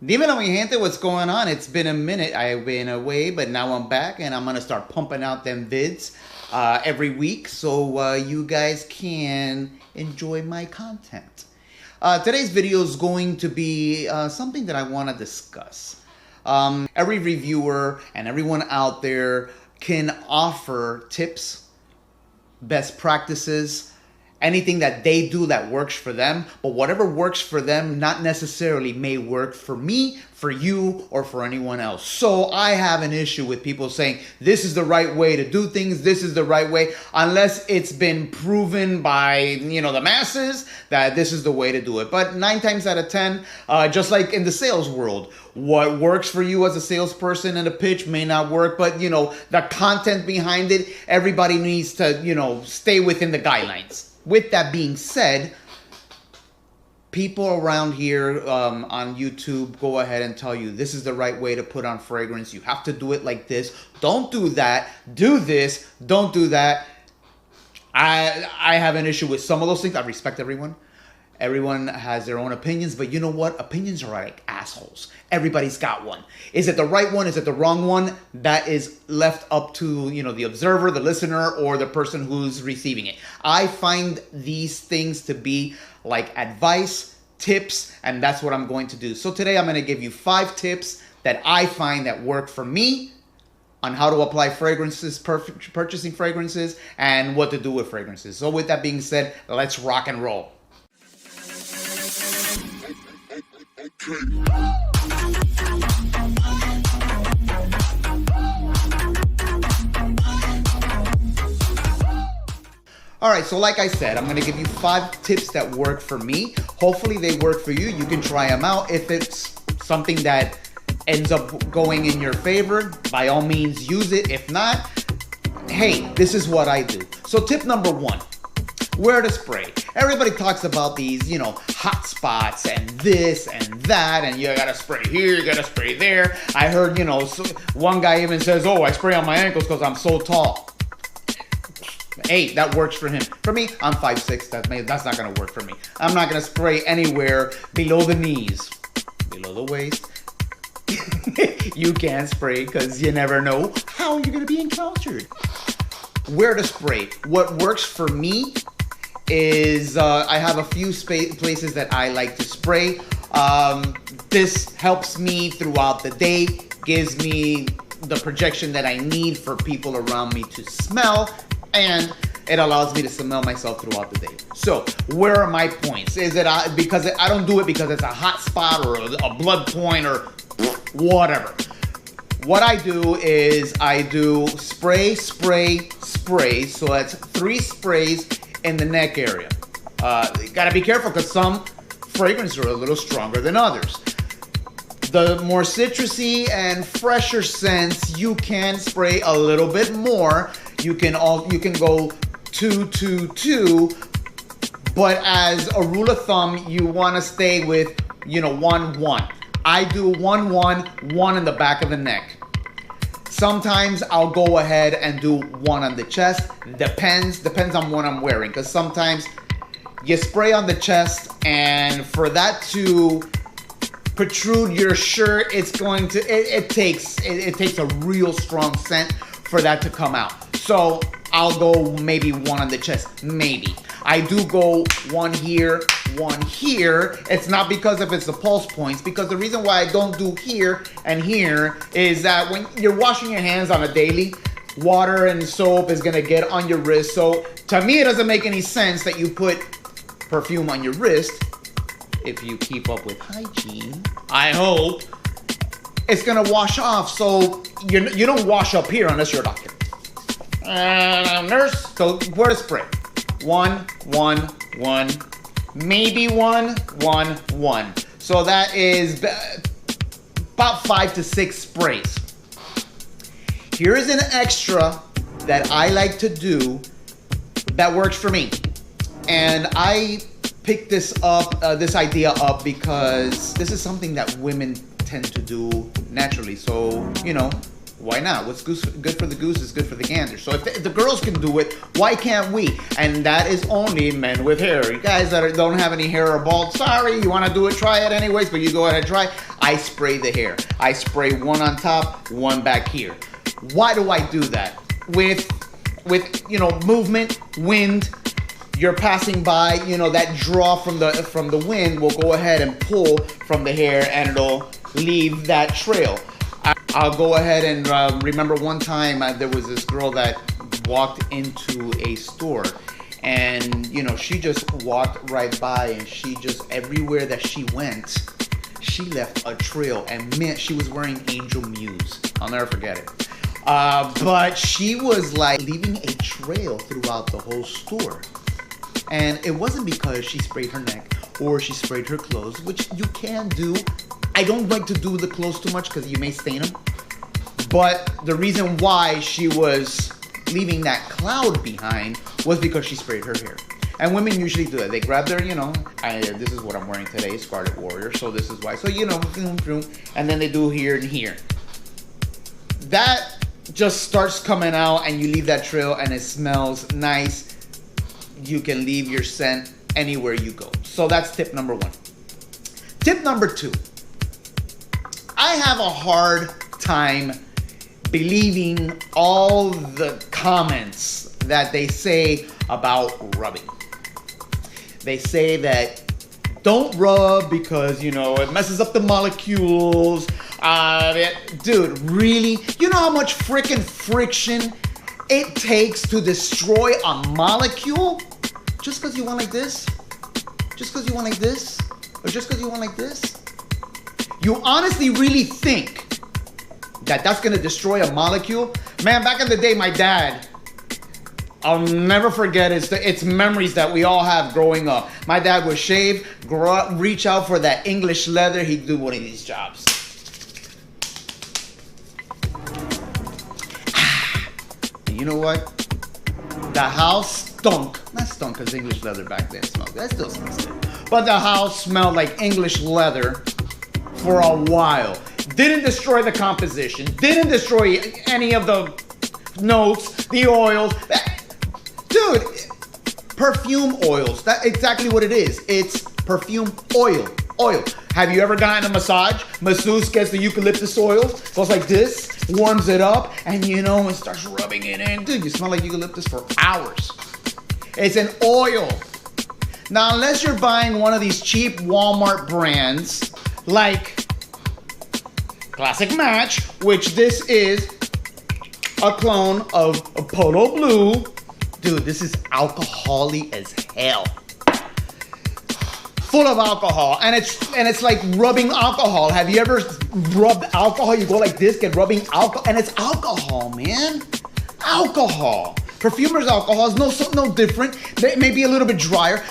Dímelo, mi gente, what's going on? It's been a minute. I've been away, but now I'm back, and I'm going to start pumping out them vids every week so you guys can enjoy my content. Today's video is going to be something that I want to discuss. Every reviewer and everyone out there can offer tips, best practices, anything that they do that works for them, but whatever works for them not necessarily may work for me, for you, or for anyone else. So I have an issue with people saying this is the right way to do things, this is the right way, unless it's been proven by, the masses that this is the way to do it. But 9 times out of 10, just like in the sales world, what works for you as a salesperson in a pitch may not work, but the content behind it, everybody needs to, stay within the guidelines. With that being said, people around here on YouTube go ahead and tell you this is the right way to put on fragrance. You have to do it like this. Don't do that. Do this. Don't do that. I have an issue with some of those things. I respect everyone. Everyone has their own opinions, but you know what? Opinions are like assholes. Everybody's got one. Is it the right one? Is it the wrong one? That is left up to, the observer, the listener, or the person who's receiving it. I find these things to be like advice, tips, and that's what I'm going to do. So today I'm going to give you 5 tips that I find that work for me on how to apply fragrances, purchasing fragrances, and what to do with fragrances. So with that being said, let's rock and roll. All right, so like I said, I'm going to give you 5 tips that work for me. Hopefully they work for you. You can try them out. If it's something that ends up going in your favor, by all means use it. If not, hey, this is what I do. So tip number 1. Where to spray. Everybody talks about these, hot spots and this and that, and you gotta spray here, you gotta spray there. I heard, one guy even says, oh, I spray on my ankles because I'm so tall. Hey, that works for him. For me, I'm 5'6". That's not gonna work for me. I'm not gonna spray anywhere below the knees, below the waist. You can't spray because you never know how you're gonna be encountered. Where to spray. What works for me is I have a few places that I like to spray. This helps me throughout the day, gives me the projection that I need for people around me to smell, and it allows me to smell myself throughout the day. So where are my points? Is it because I don't do it because it's a hot spot or a blood point or whatever. What I do is I do spray, spray, spray. So that's 3 sprays in the neck area. You gotta be careful because some fragrances are a little stronger than others. The more citrusy and fresher scents, you can spray a little bit more. You can go 2, 2, 2, but as a rule of thumb, you want to stay with 1, 1. I do 1, 1, 1 in the back of the neck. Sometimes I'll go ahead and do 1 on the chest. Depends on what I'm wearing. Because sometimes you spray on the chest, and for that to protrude your shirt, it takes a real strong scent for that to come out. So I'll go maybe 1 on the chest, maybe. I do go 1 here, 1 here. It's not because if it's the pulse points, because the reason why I don't do here and here is that when you're washing your hands on a daily, water and soap is gonna get on your wrist. So to me, it doesn't make any sense that you put perfume on your wrist. If you keep up with hygiene, I hope, it's gonna wash off. So you don't wash up here unless you're a doctor. Nurse, so where to spray? 1, 1, 1, maybe 1, 1, 1. So that is about 5 to 6 sprays. Here is an extra that I like to do that works for me. And I picked this idea up because this is something that women tend to do naturally. So, why not? What's good for the goose is good for the gander. So if the girls can do it, why can't we? And that is only men with hair. You guys that don't have any hair or bald, sorry, you want to do it, try it anyways, but you go ahead and try. I spray the hair. I spray one on top, one back here. Why do I do that? With you know, movement, wind, you're passing by, you know, that draw from the wind will go ahead and pull from the hair, and it'll leave that trail. I'll go ahead and remember one time there was this girl that walked into a store, and you know, she just walked right by, and she just, everywhere that she went, she left a trail. And man, she was wearing Angel Muse. I'll never forget it. But she was like leaving a trail throughout the whole store. And it wasn't because she sprayed her neck or she sprayed her clothes, which you can do. I don't like to do the clothes too much because you may stain them. But the reason why she was leaving that cloud behind was because she sprayed her hair. And women usually do that. They grab their, you know, this is what I'm wearing today, Scarlet Warrior, so this is why. So, you know, and then they do here and here. That just starts coming out, and you leave that trail, and it smells nice. You can leave your scent anywhere you go. So that's tip number one. Tip number two. I have a hard time believing all the comments that they say about rubbing. They say that don't rub because, you know, it messes up the molecules. Dude, really? You know how much freaking friction it takes to destroy a molecule? Just because you want like this? Just because you want like this? Or just because you want like this? You honestly really think that that's going to destroy a molecule? Man, back in the day, my dad, I'll never forget, it's memories that we all have growing up. My dad would shave, reach out for that English leather. He'd do one of these jobs. And you know what? The house stunk. Not stunk because English leather back then smelled. That still smells good. But the house smelled like English leather for a while. Didn't destroy the composition. Didn't destroy any of the notes, the oils. Dude, perfume oils. That's exactly what it is. It's perfume oil. Have you ever gotten a massage? Masseuse gets the eucalyptus oil, goes like this, warms it up, and you know, and starts rubbing it in. Dude, you smell like eucalyptus for hours. It's an oil. Now, unless you're buying one of these cheap Walmart brands, like Classic Match, which this is a clone of Polo Blue. Dude, this is alcohol-y as hell. Full of alcohol, and it's like rubbing alcohol. Have you ever rubbed alcohol? You go like this, get rubbing alcohol, and it's alcohol, man. Alcohol. Perfumer's alcohol is no different. They may be a little bit drier.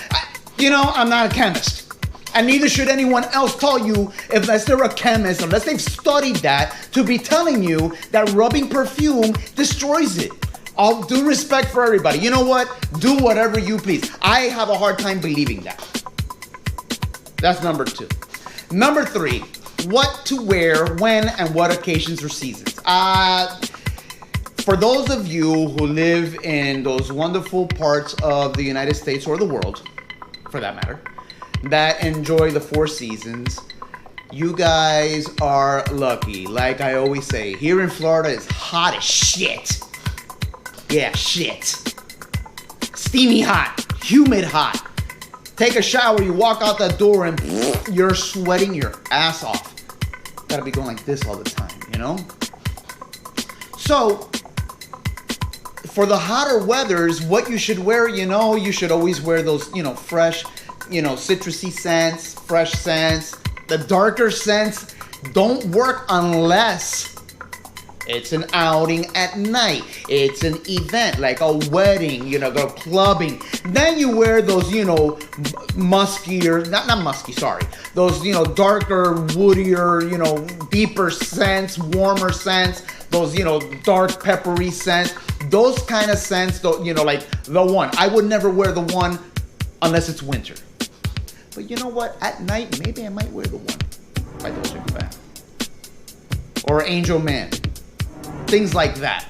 You know, I'm not a chemist, and neither should anyone else tell you, unless they're a chemist, unless they've studied that, to be telling you that rubbing perfume destroys it. All due respect for everybody. You know what? Do whatever you please. I have a hard time believing that. That's number two. Number three, what to wear when and what occasions or seasons. For those of you who live in those wonderful parts of the United States or the world, for that matter, that enjoy the four seasons, you guys are lucky. Like I always say, here in Florida it's hot as shit. Yeah, shit. Steamy hot, humid hot. Take a shower, you walk out that door and you're sweating your ass off. Gotta be going like this all the time, you know? So, for the hotter weathers, what you should wear, you know, you should always wear those, you know, fresh, you know, citrusy scents, fresh scents. The darker scents don't work unless it's an outing at night. It's an event like a wedding, you know, go clubbing. Then you wear those, you know, muskier, not musky, sorry. Those, you know, darker, woodier, you know, deeper scents, warmer scents. Those, you know, dark, peppery scents. Those kind of scents, you know, like the one. I would never wear the one unless it's winter. But you know what? At night, maybe I might wear the one by Dolce & Gabbana. Or Angel Man. Things like that.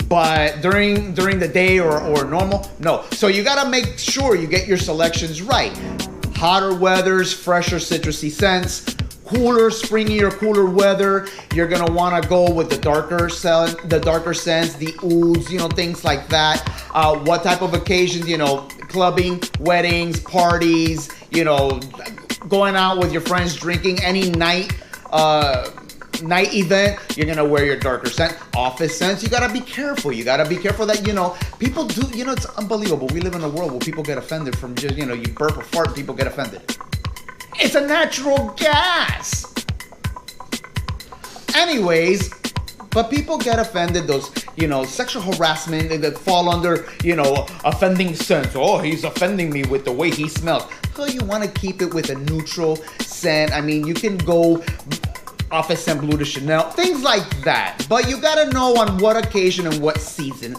But during the day or normal, no. So you gotta make sure you get your selections right. Hotter weathers, fresher citrusy scents. cooler, springy or cooler weather, you're gonna wanna go with the darker scents, the ouds, you know, things like that. What type of occasions, you know, clubbing, weddings, parties, you know, going out with your friends, drinking, any night event, you're gonna wear your darker scent. Office scents, you gotta be careful. You gotta be careful that, you know, people do, you know, it's unbelievable. We live in a world where people get offended from just, you know, you burp or fart, people get offended. It's a natural gas. Anyways, but people get offended, those, you know, sexual harassment that fall under, you know, offending scents. Oh, he's offending me with the way he smells. So you want to keep it with a neutral scent. I mean, you can go Office Scent Blue de Chanel, things like that. But you got to know on what occasion and what season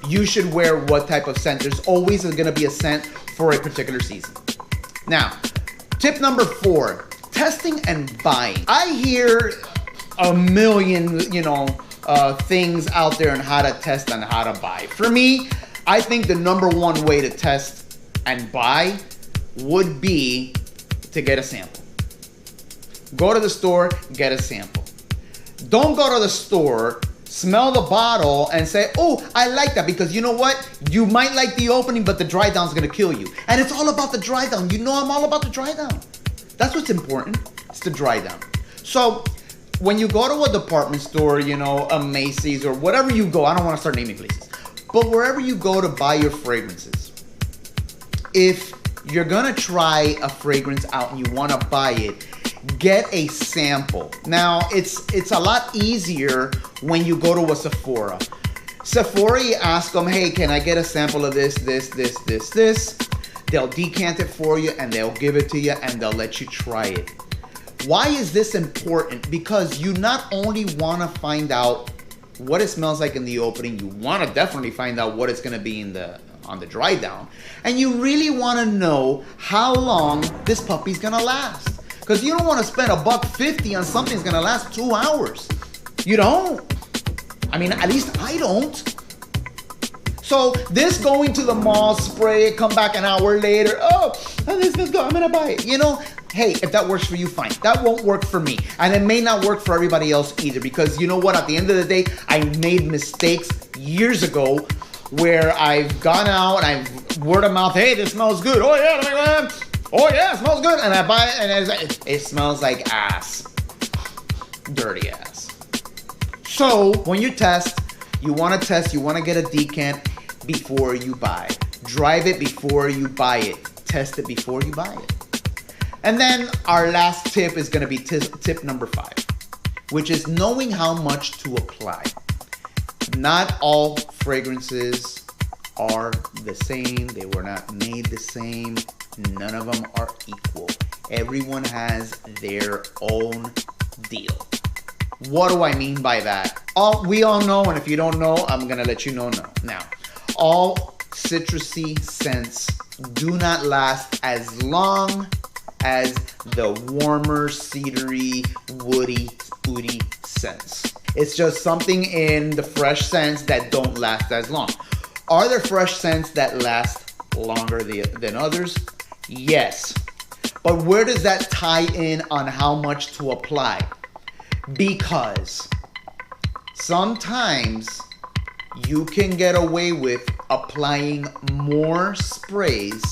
you should wear what type of scent. There's always going to be a scent for a particular season. Now, tip number 4, testing and buying. I hear a million, you know, things out there on how to test and how to buy. For me, I think the number 1 way to test and buy would be to get a sample. Go to the store, get a sample. Don't go to the store, smell the bottle and say, oh, I like that, because you know what? You might like the opening, but the dry down is gonna kill you. And it's all about the dry down. You know I'm all about the dry down. That's what's important, it's the dry down. So when you go to a department store, you know, a Macy's or whatever you go, I don't wanna start naming places, but wherever you go to buy your fragrances, if you're gonna try a fragrance out and you wanna buy it, get a sample. Now, it's a lot easier when you go to a Sephora. Sephora, you ask them, hey, can I get a sample of this? They'll decant it for you and they'll give it to you and they'll let you try it. Why is this important? Because you not only want to find out what it smells like in the opening, you want to definitely find out what it's going to be on the dry down. And you really want to know how long this puppy's going to last. Because you don't want to spend $1.50 on something that's going to last 2 hours. You don't. I mean, at least I don't. So this going to the mall, spray it, come back an hour later. Oh, this is good. I'm going to buy it. You know, hey, if that works for you, fine. That won't work for me. And it may not work for everybody else either. Because you know what? At the end of the day, I made mistakes years ago where I've gone out and I've word of mouth, hey, this smells good. Oh, yeah. Oh yeah, it smells good, and I buy it, and it smells like ass. Dirty ass. So, when you test, you want to get a decant before you buy. Drive it before you buy it. Test it before you buy it. And then, our last tip is going to be tip number 5, which is knowing how much to apply. Not all fragrances are the same. They were not made the same. None of them are equal. Everyone has their own deal. What do I mean by that? We all know, and if you don't know, I'm gonna let you know now. All citrusy scents do not last as long as the warmer, cedary, woody scents. It's just something in the fresh scents that don't last as long. Are there fresh scents that last longer than others? Yes. But where does that tie in on how much to apply? Because sometimes you can get away with applying more sprays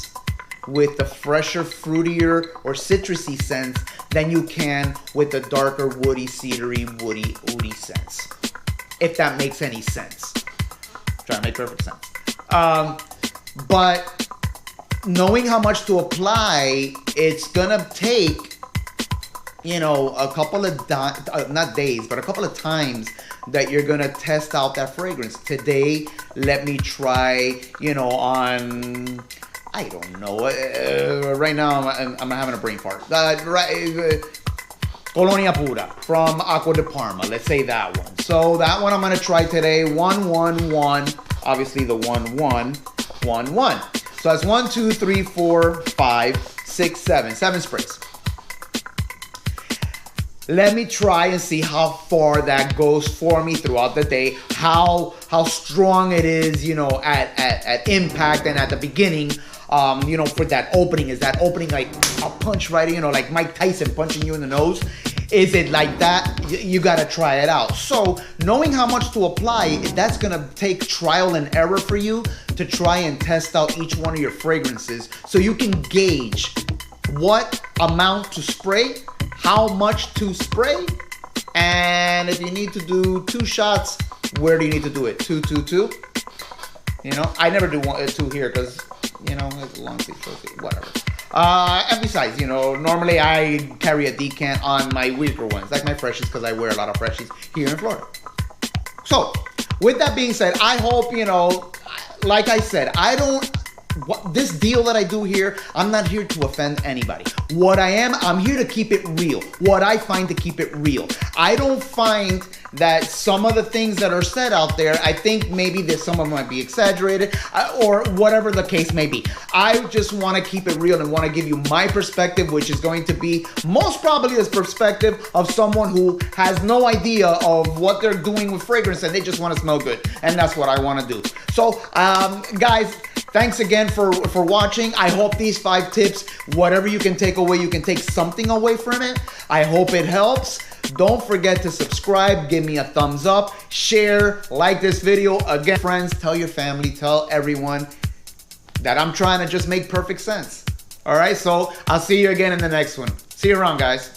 with the fresher, fruitier, or citrusy scents than you can with the darker, woody, cedary, woody scents. If that makes any sense. Trying to make perfect sense. But knowing how much to apply, it's gonna take, you know, a couple of not days, but a couple of times that you're gonna test out that fragrance. Today, let me try, you know, on, I don't know, right now I'm having a brain fart. Colonia Pura from Acqua di Parma, let's say that one. So that one I'm gonna try today, 111, obviously the 1111. So that's 1, 2, 3, 4, 5, 6, 7 sprays. Let me try and see how far that goes for me throughout the day, how strong it is, you know, at impact and at the beginning, you know, for that opening. Is that opening like a punch right, you know, like Mike Tyson punching you in the nose? Is it like that? You gotta try it out. So knowing how much to apply, that's gonna take trial and error for you to try and test out each one of your fragrances so you can gauge what amount to spray, how much to spray, and if you need to do 2 shots, where do you need to do it? 2, 2, 2. You know, I never do 2 here because, you know, it's a long sleeve, whatever. And besides, you know, normally I carry a decant on my weaker ones, like my freshies, because I wear a lot of freshies here in Florida. So, with that being said, I hope, you know, like I said, this deal that I do here, I'm not here to offend anybody. What I'm here to keep it real. What I find to keep it real. I don't find that some of the things that are said out there, I think maybe that some of them might be exaggerated or whatever the case may be. I just want to keep it real and want to give you my perspective, which is going to be most probably the perspective of someone who has no idea of what they're doing with fragrance and they just want to smell good. And that's what I want to do. So, guys, thanks again for watching. I hope these 5 tips, whatever you can take away, you can take something away from it. I hope it helps. Don't forget to subscribe, give me a thumbs up, share, like this video. Again, friends, tell your family, tell everyone that I'm trying to just make perfect sense. All right, so I'll see you again in the next one. See you around, guys.